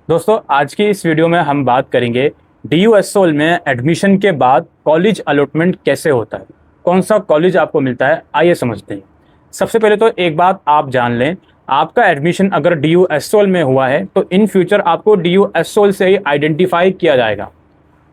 दोस्तों आज की इस वीडियो में हम बात करेंगे DU-SOL में एडमिशन के बाद कॉलेज अलॉटमेंट कैसे होता है, कौन सा कॉलेज आपको मिलता है। आइए समझते हैं। सबसे पहले तो एक बात आप जान लें, आपका एडमिशन अगर DU-SOL में हुआ है तो इन फ्यूचर आपको DU-SOL से ही आइडेंटिफाई किया जाएगा।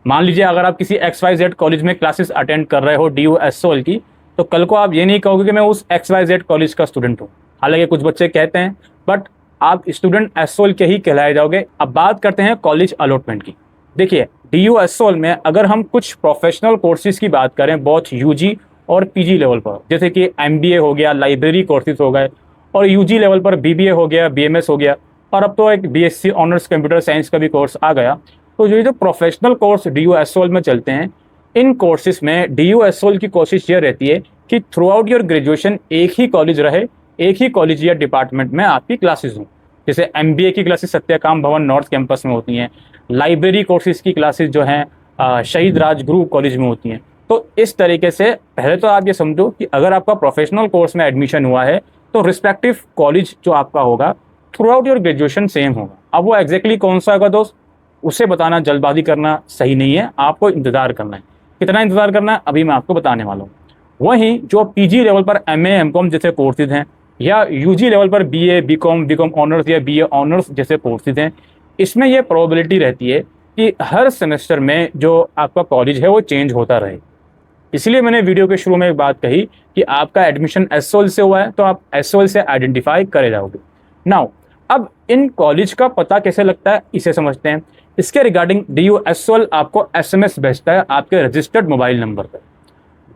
मान लीजिए अगर आप किसी XYZ कॉलेज में क्लासेस अटेंड कर रहे हो DU-SOL की, तो कल को आप ये नहीं कहोगे कि मैं उस XYZ कॉलेज का स्टूडेंट हूँ। हालांकि कुछ बच्चे कहते हैं, बट आप स्टूडेंट एसओल के ही कहलाए जाओगे। अब बात करते हैं कॉलेज अलॉटमेंट की। देखिए DU-SOL में अगर हम कुछ प्रोफेशनल कोर्सेज की बात करें, बहुत यूजी और पीजी लेवल पर, जैसे कि MBA हो गया, लाइब्रेरी कोर्सेज हो गए, और यूजी लेवल पर BBA हो गया, BMS हो गया, और अब तो एक BSc ऑनर्स कंप्यूटर साइंस का भी कोर्स आ गया। तो ये जो प्रोफेशनल कोर्स DU-SOL में चलते हैं, इन कोर्सेज में DU-SOL की कोशिश ये रहती है कि थ्रू आउट योर ग्रेजुएशन एक ही कॉलेज रहे, एक ही कॉलेज या डिपार्टमेंट में आपकी क्लासेस हों। जैसे MBA की क्लासेस सत्यकाम भवन नॉर्थ कैंपस में होती हैं, लाइब्रेरी कोर्सेज की क्लासेस जो हैं शहीद राजगुरु कॉलेज में होती हैं। तो इस तरीके से पहले तो आप ये समझो कि अगर आपका प्रोफेशनल कोर्स में एडमिशन हुआ है तो रिस्पेक्टिव कॉलेज जो आपका होगा through out your graduation same होगा। अब वो एग्जैक्टली कौन सा होगा दोस्त, उसे बताना जल्दबाजी करना सही नहीं है। आपको इंतजार करना है। कितना इंतजार करना है अभी मैं आपको बताने वाला हूँ। वहीं जो PG लेवल पर MA MCOM जैसे कोर्सेज हैं, या UG लेवल पर BA BCom ऑनर्स या BA ऑनर्स जैसे कोर्सेज हैं, इसमें यह प्रोबेबिलिटी रहती है कि हर सेमेस्टर में जो आपका कॉलेज है वो चेंज होता रहे। इसलिए मैंने वीडियो के शुरू में एक बात कही कि आपका एडमिशन SOL से हुआ है तो आप SOL से आइडेंटिफाई करे जाओगे। नाउ अब इन कॉलेज का पता कैसे लगता है इसे समझते हैं। इसके रिगार्डिंग DU-SOL आपको SMS भेजता है आपके रजिस्टर्ड मोबाइल नंबर पर।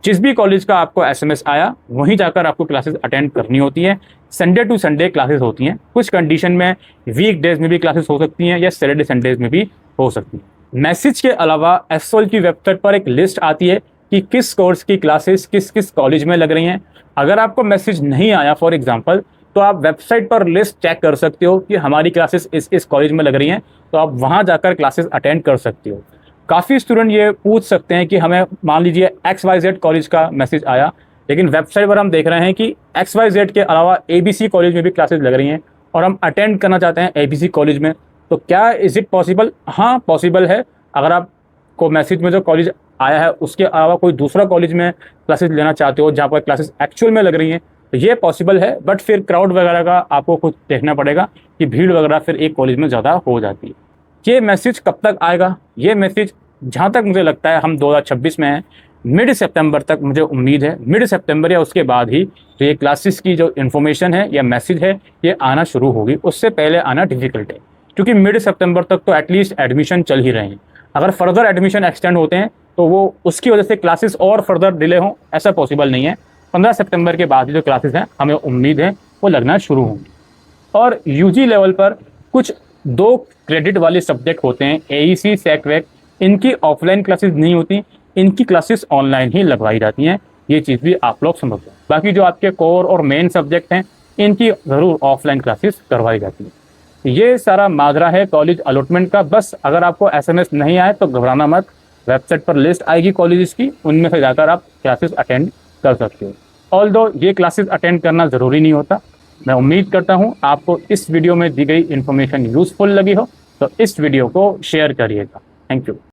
जिस भी कॉलेज का आपको SMS आया वहीं जाकर आपको क्लासेस अटेंड करनी होती है। संडे टू संडे क्लासेस होती हैं। कुछ कंडीशन में वीक डेज में भी क्लासेस हो सकती हैं या सैटरडे संडेज में भी हो सकती हैं। मैसेज के अलावा SOL की वेबसाइट पर एक लिस्ट आती है कि किस कोर्स की क्लासेस किस किस कॉलेज में लग रही हैं। अगर आपको मैसेज नहीं आया फॉर एग्जाम्पल, तो आप वेबसाइट पर लिस्ट चेक कर सकते हो कि हमारी क्लासेस इस कॉलेज में लग रही हैं, तो आप वहाँ जाकर क्लासेस अटेंड कर सकते हो। काफ़ी स्टूडेंट ये पूछ सकते हैं कि हमें मान लीजिए XYZ कॉलेज का मैसेज आया, लेकिन वेबसाइट पर हम देख रहे हैं कि XYZ के अलावा ABC कॉलेज में भी क्लासेस लग रही हैं और हम अटेंड करना चाहते हैं ABC कॉलेज में, तो क्या इज़ इट पॉसिबल? हाँ पॉसिबल है। अगर आपको मैसेज में जो कॉलेज आया है उसके अलावा कोई दूसरा कॉलेज में क्लासेस लेना चाहते हो जहाँ पर क्लासेस एक्चुअल में लग रही हैं, तो ये पॉसिबल है। बट फिर क्राउड वगैरह का आपको खुद देखना पड़ेगा कि भीड़ वगैरह फिर एक कॉलेज में ज़्यादा हो जाती है। ये मैसेज कब तक आएगा? ये मैसेज जहाँ तक मुझे लगता है हम 2026 में हैं, मिड सितंबर तक मुझे उम्मीद है। मिड सितंबर या उसके बाद ही तो ये क्लासेस की जो इन्फॉर्मेशन है या मैसेज है ये आना शुरू होगी। उससे पहले आना डिफिकल्ट है, क्योंकि मिड सितंबर तक तो एटलीस्ट एडमिशन चल ही रहे हैं। अगर फर्दर एडमिशन एक्सटेंड होते हैं तो वो उसकी वजह से क्लासेस और फर्दर डिले हों, ऐसा पॉसिबल नहीं है। 15 सितंबर के बाद ही जो क्लासेस हैं हमें उम्मीद है वो लगना शुरू होंगी। और UG लेवल पर कुछ 2 क्रेडिट वाले सब्जेक्ट होते हैं, AEC SEC-WEC, इनकी ऑफलाइन क्लासेस नहीं होती, इनकी क्लासेस ऑनलाइन ही लगवाई जाती हैं। ये चीज़ भी आप लोग समझ लो। बाकी जो आपके कोर और मेन सब्जेक्ट हैं इनकी ज़रूर ऑफलाइन क्लासेस करवाई जाती हैं। ये सारा माजरा है कॉलेज अलॉटमेंट का। बस अगर आपको SMS नहीं आए तो घबराना मत, वेबसाइट पर लिस्ट आएगी कॉलेजेस की, उनमें से जाकर आप क्लासेस अटेंड कर सकते हो। ऑल्दो ये क्लासेस अटेंड करना ज़रूरी नहीं होता। मैं उम्मीद करता हूँ आपको इस वीडियो में दी गई इन्फॉर्मेशन यूज़फुल लगी हो, तो इस वीडियो को शेयर करिएगा। Thank you.